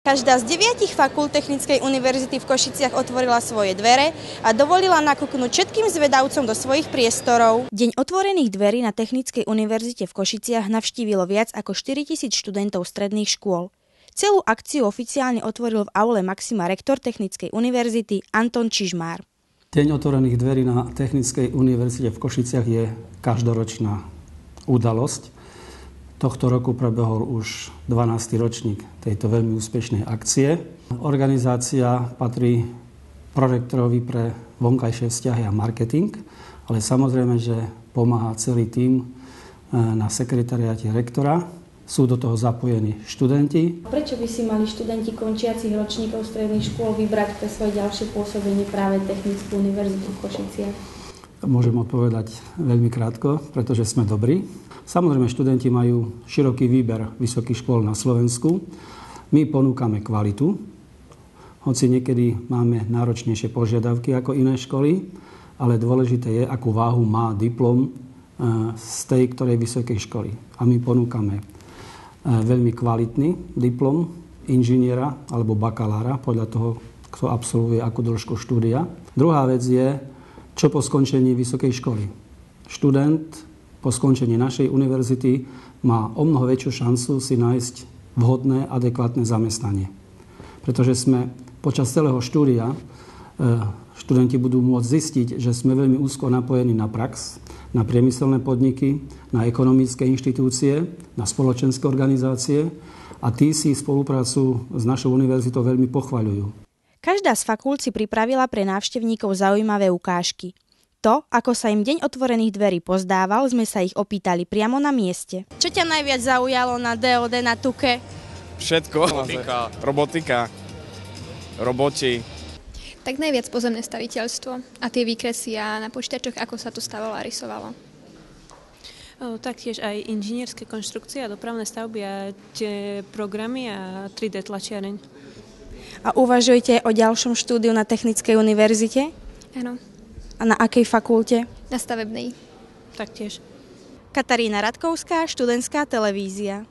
Každá z 9 fakult Technickej univerzity v Košiciach otvorila svoje dvere a dovolila nakúknuť všetkým zvedavcom do svojich priestorov. Deň otvorených dverí na Technickej univerzite v Košiciach navštívilo viac ako 4 000 študentov stredných škôl. Celú akciu oficiálne otvoril v aule Maxima rektor Technickej univerzity Anton Čižmár. Deň otvorených dverí na Technickej univerzite v Košiciach je každoročná udalosť. Tohto roku prebehol už 12. ročník tejto veľmi úspešnej akcie. Organizácia patrí prorektorovi pre vonkajšie vzťahy a marketing, ale samozrejme, že pomáha celý tím na sekretariáte rektora. Sú do toho zapojení študenti. Prečo by si mali študenti končiacich ročníkov stredných škôl vybrať pre svoje ďalšie pôsobenie práve Technickú univerzitu v Košiciach? Môžem odpovedať veľmi krátko, pretože sme dobrí. Samozrejme, študenti majú široký výber vysokých škôl na Slovensku. My ponúkame kvalitu, hoci niekedy máme náročnejšie požiadavky ako iné školy, ale dôležité je, akú váhu má diplom z tej ktorej vysokej školy. A my ponúkame veľmi kvalitný diplom inžiniera alebo bakalára, podľa toho, kto absolvuje akú dĺžku štúdia. Druhá vec je, čo po skončení vysokej školy. Študent po skončení našej univerzity má o mnoho väčšiu šancu si nájsť vhodné, adekvátne zamestnanie. Pretože sme počas celého štúdia, študenti budú môcť zistiť, že sme veľmi úzko napojení na prax, na priemyselné podniky, na ekonomické inštitúcie, na spoločenské organizácie a tí si spoluprácu s našou univerzitou veľmi pochvaľujú. Každá z fakult si pripravila pre návštevníkov zaujímavé ukážky. To, ako sa im deň otvorených dverí pozdával, sme sa ich opýtali priamo na mieste. Čo ťa najviac zaujalo na DOD, na TUKE? Všetko. Robotika. Roboti. Tak najviac pozemné staviteľstvo a tie výkresy a na počítačoch, ako sa to stavalo a rysovalo. Taktiež aj inžinierské konštrukcie a dopravné stavby a tie programy a 3D tlačiareň. A uvažujete o ďalšom štúdiu na Technickej univerzite? Áno. A na akej fakulte? Na stavebnej. Taktiež. Katarína Radkovská, študentská televízia.